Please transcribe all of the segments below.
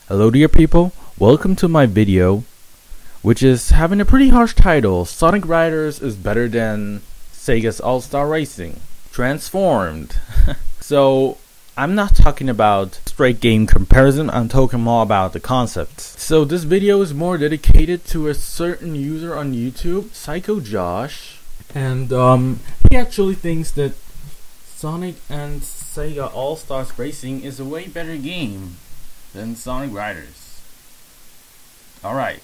Hello dear people, welcome to my video, which is having a pretty harsh title. Sonic Riders is better than Sega's All-Star Racing. Transformed. So, I'm not talking about straight game comparison, I'm talking more about the concepts. So this video is more dedicated to a certain user on YouTube, Psycho Josh. And he actually thinks that Sonic and Sega All-Stars Racing is a way better game than Sonic Riders. Alright.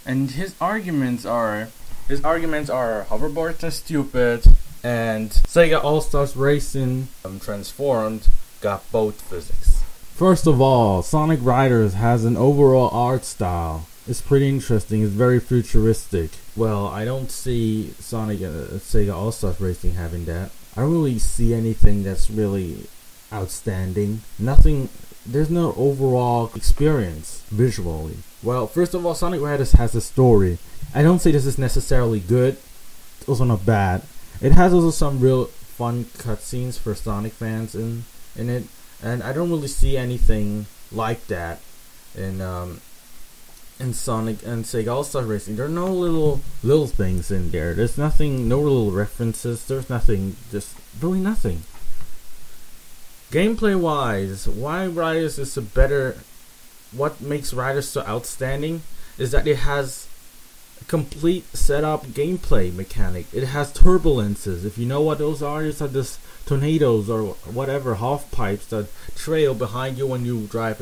And his arguments are hoverboards are stupid and Sega All-Stars Racing Transformed got both physics. First of all, Sonic Riders has an overall art style. It's pretty interesting, it's very futuristic. Well, I don't see Sonic and Sega All-Stars Racing having that. I don't really see anything that's really outstanding. There's no overall experience visually. Well, first of all, Sonic Riders has a story. I don't say this is necessarily good, it's also not bad. It has also some real fun cutscenes for Sonic fans in it, and I don't really see anything like that in Sonic and Sega All-Star Racing. There are no little things in there. There's nothing, no little references. There's nothing, just really nothing. Gameplay wise, why Riders is a better, what makes Riders so outstanding is that it has a complete setup gameplay mechanic. It has turbulences. If you know what those are, it's like this tornadoes or whatever, half pipes that trail behind you when you drive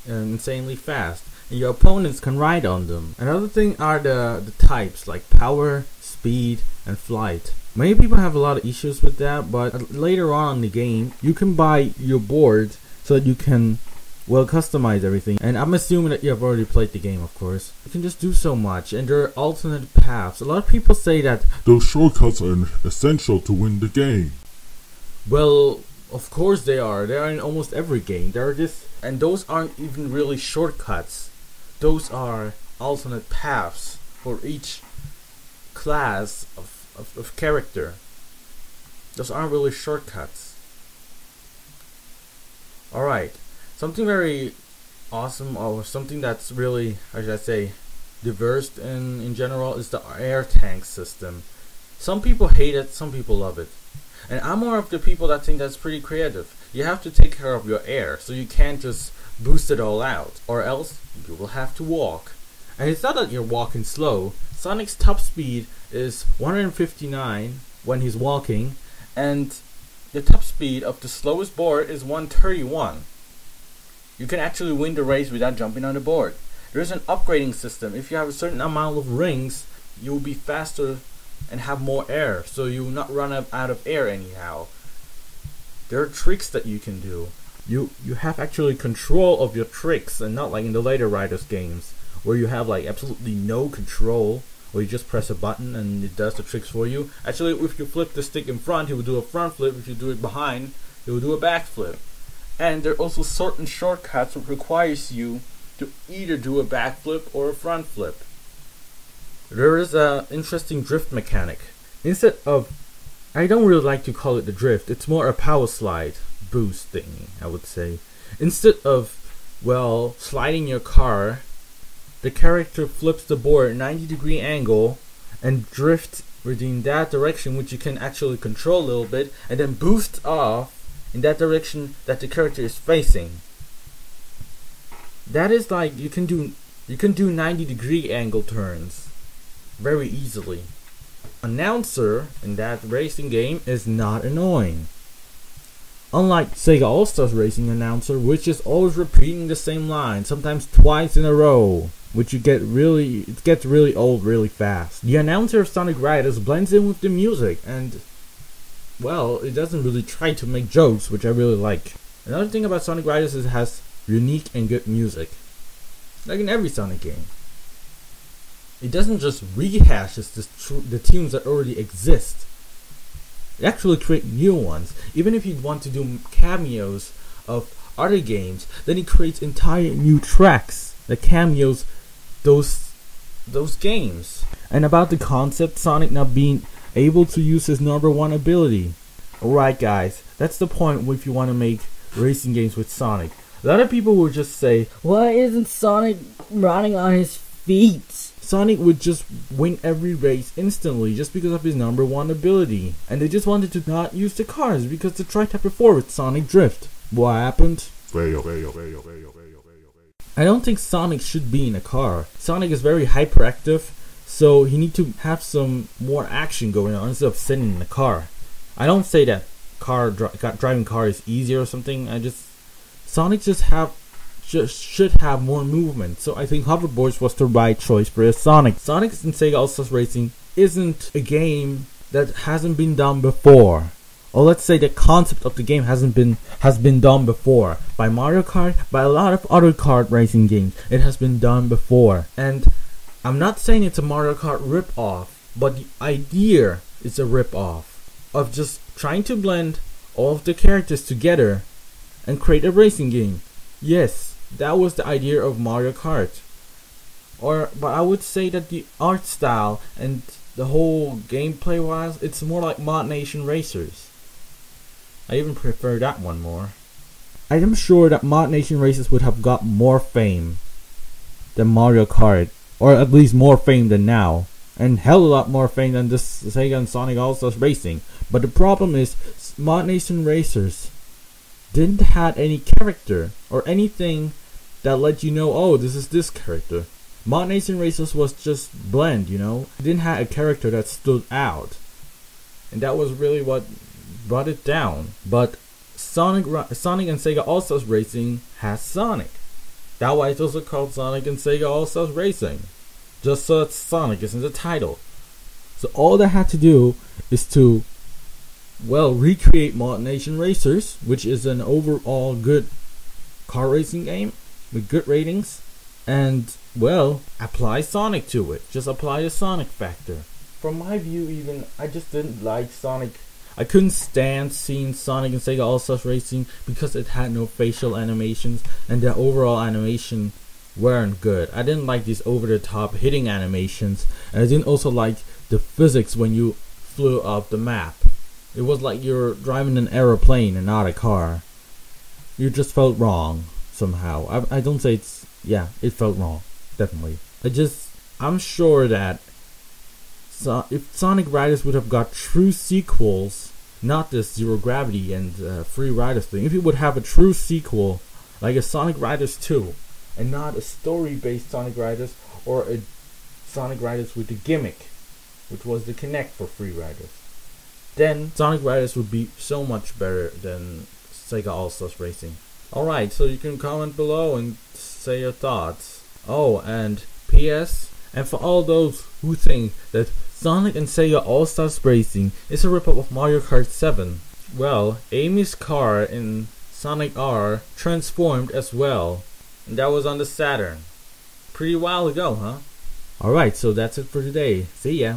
insanely fast. And your opponents can ride on them. Another thing are the types like power, speed, and flight. Many people have a lot of issues with that, but later on in the game, you can buy your board so that you can, well, customize everything. And I'm assuming that you have already played the game, of course. You can just do so much, and there are alternate paths. A lot of people say that those shortcuts are essential to win the game. Well, of course they are. They are in almost every game. And those aren't even really shortcuts. Those are alternate paths for each class of character. Those aren't really shortcuts. Alright, something very awesome, or something that's really, how should I say, diverse in general, is the air tank system. Some people hate it, some people love it. And I'm more of the people that think that's pretty creative. You have to take care of your air, so you can't just boost it all out, or else you will have to walk. And it's not that you're walking slow. Sonic's top speed is 159 when he's walking, and the top speed of the slowest board is 131. You can actually win the race without jumping on the board. There is an upgrading system. If you have a certain amount of rings, you will be faster and have more air, so you will not run out of air anyhow. There are tricks that you can do. You have actually control of your tricks, and not like in the later Riders games where you have like absolutely no control, where you just press a button and it does the tricks for you. Actually, if you flip the stick in front, it will do a front flip. If you do it behind, it will do a back flip. And there are also certain shortcuts that requires you to either do a back flip or a front flip. There is an interesting drift mechanic. Instead of, I don't really like to call it the drift, it's more a power slide boost thing, I would say. Instead of, well, sliding your car, the character flips the board 90-degree angle and drifts within that direction, which you can actually control a little bit, and then boost off in that direction that the character is facing. That is like, you can do 90-degree angle turns very easily. Announcer in that racing game is not annoying. Unlike Sega All-Stars Racing announcer, which is always repeating the same line, sometimes twice in a row, which it gets really old really fast. The announcer of Sonic Riders blends in with the music, and, well, it doesn't really try to make jokes, which I really like. Another thing about Sonic Riders is it has unique and good music, like in every Sonic game. It doesn't just rehash the tunes that already exist. It actually create new ones. Even if you want to do cameos of other games, then it creates entire new tracks that cameos those games. And about the concept, Sonic not being able to use his number one ability. Alright guys, that's the point if you want to make racing games with Sonic. A lot of people would just say, why isn't Sonic running on his feet? Sonic would just win every race instantly just because of his #1 ability. And they just wanted to not use the cars because they tried that before with Sonic Drift. What happened? Fail. I don't think Sonic should be in a car. Sonic is very hyperactive, so he need to have some more action going on instead of sitting in a car. I don't say that driving car is easier or something. Sonic should have more movement. So I think hoverboards was the right choice for Sonic. Sonic in Sega Allstars Racing isn't a game that hasn't been done before. Or let's say the concept of the game has been done before by Mario Kart, by a lot of other kart racing games. It has been done before, and I'm not saying it's a Mario Kart rip-off, but the idea is a rip-off of just trying to blend all of the characters together and create a racing game. Yes, that was the idea of Mario Kart. But I would say that the art style and the whole gameplay wise, it's more like Mod Nation Racers. I even prefer that one more. I am sure that Mod Nation Racers would have got more fame than Mario Kart, or at least more fame than now, and hell a lot more fame than this Sega and Sonic All-Stars Racing. But the problem is, Mod Nation Racers didn't have any character or anything that let you know, oh, this is this character. Mod Nation Racers was just bland, you know. It didn't have a character that stood out, and that was really what brought it down. But Sonic and Sega All-Stars Racing has Sonic. That's why it's also called Sonic and Sega All-Stars Racing. Just so that Sonic is in the title. So all they had to do is to, well, recreate Mod Nation Racers, which is an overall good car racing game with good ratings, and, well, apply Sonic to it. Just apply the Sonic factor. From my view even, I just didn't like Sonic. I couldn't stand seeing Sonic and Sega All-Stars Racing because it had no facial animations and the overall animation weren't good. I didn't like these over-the-top hitting animations, and I didn't also like the physics when you flew up the map. It was like you're driving an aeroplane and not a car. You just felt wrong somehow. I don't say it's, yeah, it felt wrong, definitely. I'm sure that if Sonic Riders would have got true sequels, not this Zero Gravity and Free Riders thing, if it would have a true sequel, like a Sonic Riders 2, and not a story-based Sonic Riders, or a Sonic Riders with the gimmick, which was the Kinect for Free Riders, then Sonic Riders would be so much better than Sega All-Stars Racing. Alright, so you can comment below and say your thoughts. Oh, and P.S. And for all those who think that Sonic and Sega All-Stars Racing is a ripoff of Mario Kart 7, well, Amy's car in Sonic R transformed as well, and that was on the Saturn. Pretty while ago, huh? Alright, so that's it for today. See ya!